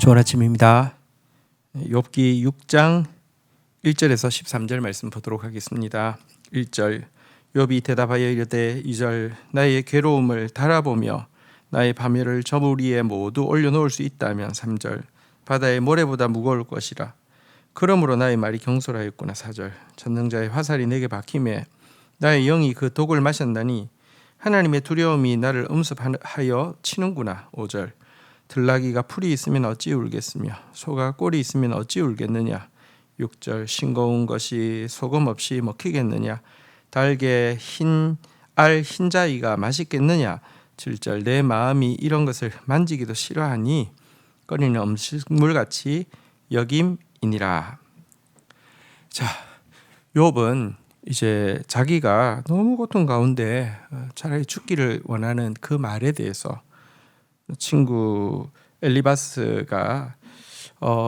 좋은 아침입니다. 욥기 6장 1절에서 13절 말씀 보도록 하겠습니다. 1절 욥이 대답하여 이르되 2절 나의 괴로움을 달아보며 나의 파멸을 저물 위에 모두 올려놓을 수 있다면 3절 바다의 모래보다 무거울 것이라 그러므로 나의 말이 경솔하였구나. 4절 전능자의 화살이 내게 박힘에 나의 영이 그 독을 마셨나니 하나님의 두려움이 나를 음습하여 치는구나. 5절 들나귀가 풀이 있으면 어찌 울겠으며 소가 꼴이 있으면 어찌 울겠느냐. 6절 싱거운 것이 소금 없이 먹히겠느냐. 달게 흰자위가 맛있겠느냐. 7절 내 마음이 이런 것을 만지기도 싫어하니 꺼리는 음식물같이 여김이니라. 자, 욥은 이제 자기가 너무 고통 가운데 차라리 죽기를 원하는 그 말에 대해서 친구 엘리바스가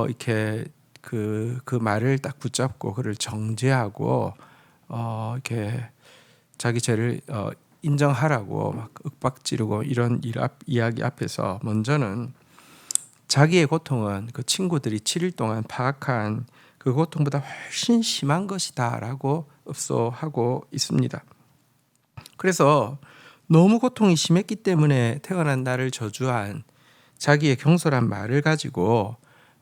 이렇게 그 말을 딱 붙잡고 그를 정죄하고 이렇게 자기 죄를 인정하라고 막 윽박지르고 이런 이야기 앞에서 먼저는 자기의 고통은 그 친구들이 7일 동안 파악한 그 고통보다 훨씬 심한 것이다라고 읍소하고 있습니다. 그래서 너무 고통이 심했기 때문에 태어난 나를 저주한 자기의 경솔한 말을 가지고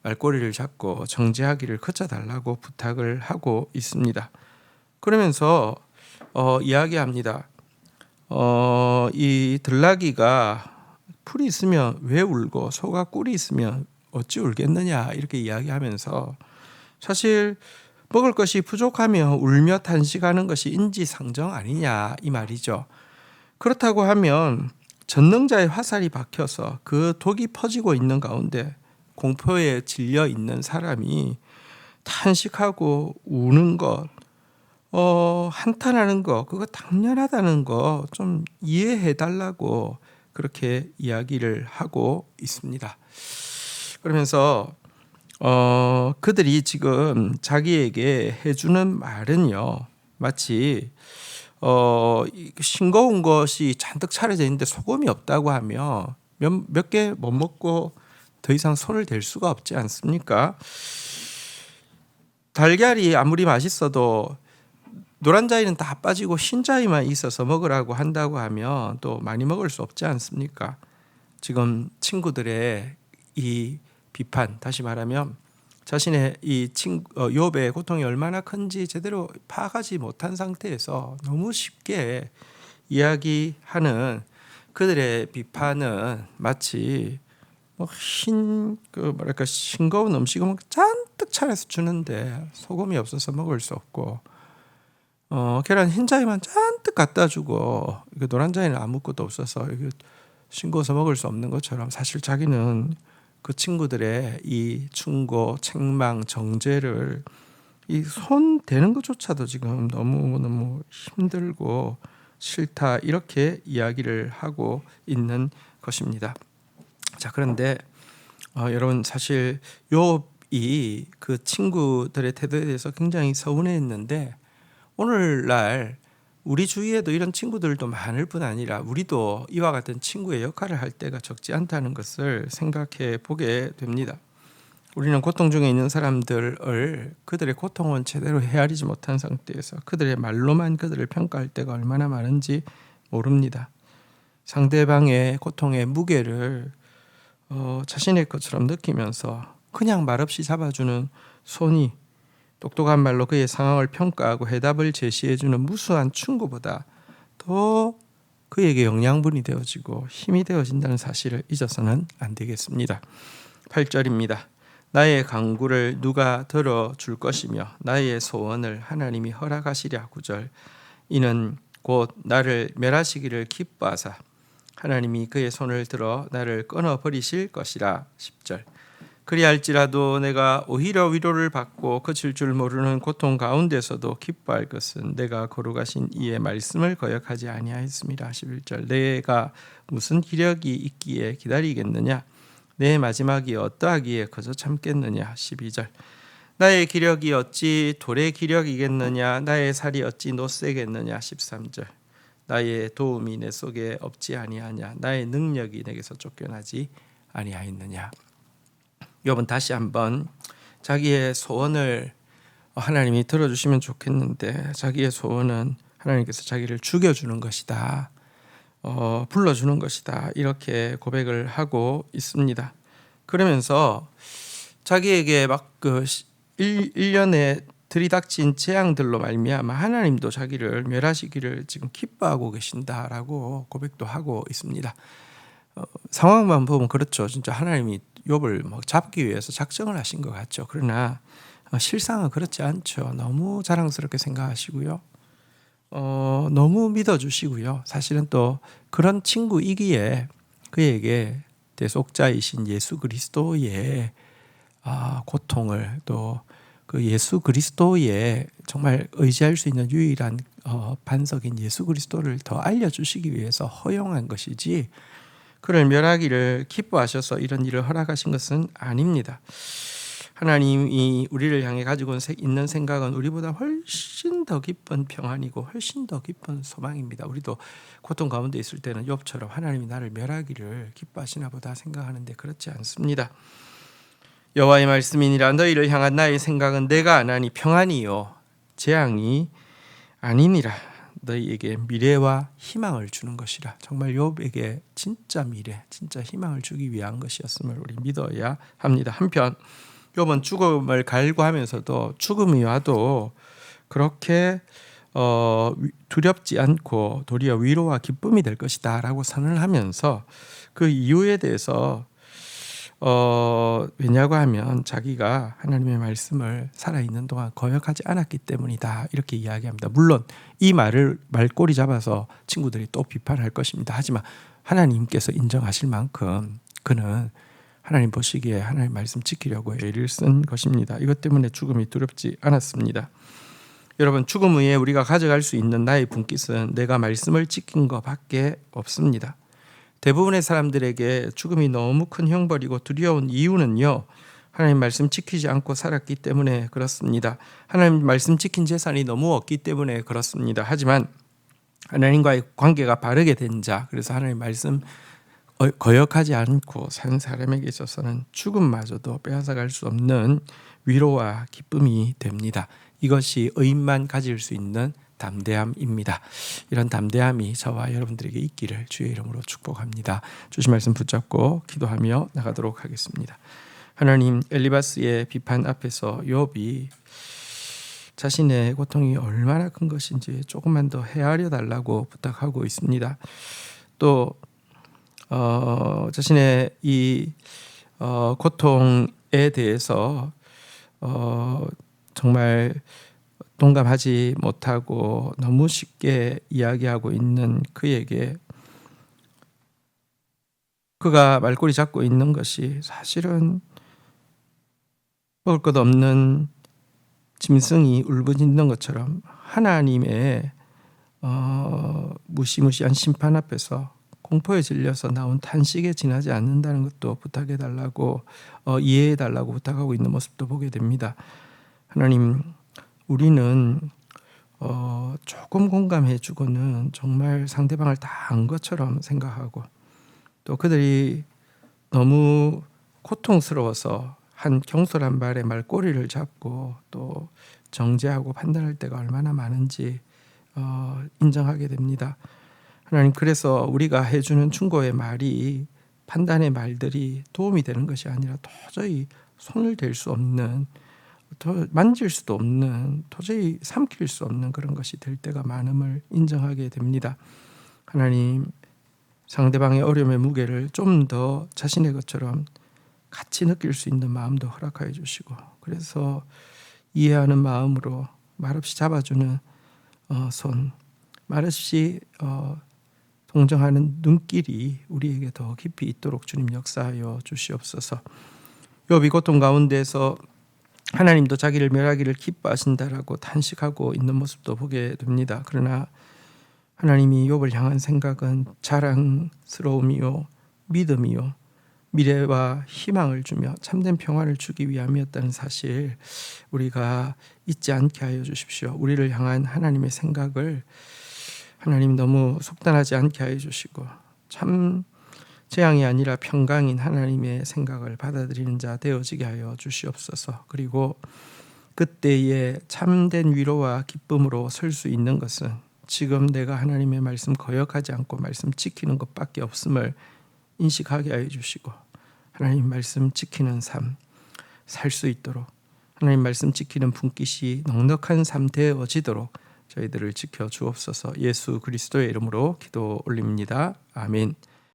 말꼬리를 잡고 정죄하기를 그쳐달라고 부탁을 하고 있습니다. 그러면서 이야기합니다. 이 들나귀가 풀이 있으면 왜 울고 소가 꿀이 있으면 어찌 울겠느냐 이렇게 이야기하면서 사실 먹을 것이 부족하며 울며 탄식하는 것이 인지상정 아니냐 이 말이죠. 그렇다고 하면 전능자의 화살이 박혀서 그 독이 퍼지고 있는 가운데 공포에 질려 있는 사람이 탄식하고 우는 것, 한탄하는 것, 그거 당연하다는 거 좀 이해해 달라고 그렇게 이야기를 하고 있습니다. 그러면서 그들이 지금 자기에게 해주는 말은요, 마치 싱거운 것이 잔뜩 차려져 있는데 소금이 없다고 하면 몇 개 못 먹고 더 이상 손을 댈 수가 없지 않습니까? 달걀이 아무리 맛있어도 노란 자위는 다 빠지고 흰 자위만 있어서 먹으라고 한다고 하면 또 많이 먹을 수 없지 않습니까? 지금 친구들의 이 비판, 다시 말하면 자신의 이 욥의 고통이 얼마나 큰지 제대로 파악하지 못한 상태에서 너무 쉽게 이야기하는 그들의 비판은 마치 싱거운 음식을 잔뜩 차려서 주는데 소금이 없어서 먹을 수 없고 계란 흰자위만 잔뜩 갖다 주고 노란 자위는 아무것도 없어서 싱거워서 먹을 수 없는 것처럼 사실 자기는 그 친구들의 이 충고, 책망, 정죄를 이 손 대는 것조차도 지금 너무 힘들고 싫다 이렇게 이야기를 하고 있는 것입니다. 자, 그런데 여러분 사실 욥이 그 친구들의 태도에 대해서 굉장히 서운해했는데 오늘날 우리 주위에도 이런 친구들도 많을 뿐 아니라 우리도 이와 같은 친구의 역할을 할 때가 적지 않다는 것을 생각해 보게 됩니다. 우리는 고통 중에 있는 사람들을 그들의 고통은 제대로 헤아리지 못한 상태에서 그들의 말로만 그들을 평가할 때가 얼마나 많은지 모릅니다. 상대방의 고통의 무게를 자신의 것처럼 느끼면서 그냥 말없이 잡아주는 손이 똑똑한 말로 그의 상황을 평가하고 해답을 제시해주는 무수한 충고보다 더 그에게 영양분이 되어지고 힘이 되어진다는 사실을 잊어서는 안 되겠습니다. 8절입니다. 나의 간구를 누가 들어줄 것이며 나의 소원을 하나님이 허락하시랴. 9절 이는 곧 나를 멸하시기를 기뻐하사 하나님이 그의 손을 들어 나를 끊어버리실 것이라. 10절 그리할지라도 내가 오히려 위로를 받고 그칠 줄 모르는 고통 가운데서도 기뻐할 것은 내가 거룩하신 이의 말씀을 거역하지 아니하였습니다. 11절 내가 무슨 기력이 있기에 기다리겠느냐 내 마지막이 어떠하기에 거저 참겠느냐. 12절 나의 기력이 어찌 돌의 기력이겠느냐 나의 살이 어찌 노쇠겠느냐. 13절 나의 도움이 내 속에 없지 아니하냐 나의 능력이 내게서 쫓겨나지 아니하였느냐. 욥은 다시 한번 자기의 소원을 하나님이 들어주시면 좋겠는데 자기의 소원은 하나님께서 자기를 죽여주는 것이다. 불러주는 것이다. 이렇게 고백을 하고 있습니다. 그러면서 자기에게 막그 1년에 들이닥친 재앙들로 말미암아 하나님도 자기를 멸하시기를 지금 기뻐하고 계신다라고 고백도 하고 있습니다. 상황만 보면 그렇죠. 진짜 하나님이 욥을 막 잡기 위해서 작정을 하신 것 같죠. 그러나 실상은 그렇지 않죠. 너무 자랑스럽게 생각하시고요. 너무 믿어주시고요. 사실은 또 그런 친구이기에 그에게 대속자이신 예수 그리스도의 고통을 또 그 예수 그리스도의 정말 의지할 수 있는 유일한 반석인 예수 그리스도를 더 알려주시기 위해서 허용한 것이지 그를 멸하기를 기뻐하셔서 이런 일을 허락하신 것은 아닙니다. 하나님이 우리를 향해 가지고 있는 생각은 우리보다 훨씬 더 깊은 평안이고 훨씬 더 깊은 소망입니다. 우리도 고통 가운데 있을 때는 욥처럼 하나님이 나를 멸하기를 기뻐하시나 보다 생각하는데 그렇지 않습니다. 여호와의 말씀이니라 너희를 향한 나의 생각은 내가 아나니 평안이요 재앙이 아니니라. 너희에게 미래와 희망을 주는 것이라. 정말 욥에게 진짜 미래, 진짜 희망을 주기 위한 것이었음을 우리 믿어야 합니다. 한편 욥은 죽음을 갈구하면서도 죽음이 와도 그렇게 두렵지 않고 도리어 위로와 기쁨이 될 것이다 라고 선언을 하면서 그 이유에 대해서 왜냐고 하면 자기가 하나님의 말씀을 살아있는 동안 거역하지 않았기 때문이다 이렇게 이야기합니다. 물론 이 말을 말꼬리 잡아서 친구들이 또 비판할 것입니다. 하지만 하나님께서 인정하실 만큼 그는 하나님 보시기에 하나님 말씀 지키려고 애를 쓴 것입니다. 이것 때문에 죽음이 두렵지 않았습니다. 여러분 죽음 후에 우리가 가져갈 수 있는 나의 분깃은 내가 말씀을 지킨 것밖에 없습니다. 대부분의 사람들에게 죽음이 너무 큰 형벌이고 두려운 이유는요. 하나님 말씀 지키지 않고 살았기 때문에 그렇습니다. 하나님 말씀 지킨 재산이 너무 없기 때문에 그렇습니다. 하지만 하나님과의 관계가 바르게 된 자, 그래서 하나님 말씀 거역하지 않고 산 사람에게 있어서는 죽음마저도 빼앗아갈 수 없는 위로와 기쁨이 됩니다. 이것이 의인만 가질 수 있는 담대함입니다. 이런 담대함이 저와 여러분들에게 있기를 주의 이름으로 축복합니다. 주신 말씀 붙잡고 기도하며 나가도록 하겠습니다. 하나님, 엘리바스의 비판 앞에서 욥이 자신의 고통이 얼마나 큰 것인지 조금만 더 헤아려 달라고 부탁하고 있습니다. 또 자신의 이 고통에 대해서 정말 동감하지 못하고 너무 쉽게 이야기하고 있는 그에게 그가 말꼬리 잡고 있는 것이 사실은 먹을 것 없는 짐승이 울부짖는 것처럼 하나님의 무시무시한 심판 앞에서 공포에 질려서 나온 탄식에 지나지 않는다는 것도 부탁해달라고 이해해달라고 부탁하고 있는 모습도 보게 됩니다. 하나님, 우리는 조금 공감해주고는 정말 상대방을 다 안 것처럼 생각하고 또 그들이 너무 고통스러워서 한 경솔한 말에 말꼬리를 잡고 또 정죄하고 판단할 때가 얼마나 많은지 인정하게 됩니다. 하나님, 그래서 우리가 해주는 충고의 말이 판단의 말들이 도움이 되는 것이 아니라 도저히 손을 댈 수 없는 만질 수도 없는 도저히 삼킬 수 없는 그런 것이 될 때가 많음을 인정하게 됩니다. 하나님, 상대방의 어려움의 무게를 좀 더 자신의 것처럼 같이 느낄 수 있는 마음도 허락하여 주시고 그래서 이해하는 마음으로 말없이 잡아주는 손, 말없이 동정하는 눈길이 우리에게 더 깊이 있도록 주님 역사하여 주시옵소서. 욥이 고통 가운데서 하나님도 자기를 멸하기를 기뻐하신다라고 탄식하고 있는 모습도 보게 됩니다. 그러나 하나님이 욥을 향한 생각은 자랑스러움이요 믿음이요 미래와 희망을 주며 참된 평화를 주기 위함이었다는 사실 우리가 잊지 않게 하여 주십시오. 우리를 향한 하나님의 생각을 하나님 너무 속단하지 않게 하여 주시고 참 재앙이 아니라 평강인 하나님의 생각을 받아들이는 자 되어지게 하여 주시옵소서. 그리고 그때에 참된 위로와 기쁨으로 설 수 있는 것은 지금 내가 하나님의 말씀 거역하지 않고 말씀 지키는 것밖에 없음을 인식하게 하여 주시고, 하나님 말씀 지키는 삶 살 수 있도록, 하나님 말씀 지키는 분깃이 넉넉한 삶 되어지도록 저희들을 지켜 주옵소서. 예수 그리스도의 이름으로 기도 올립니다. 아멘.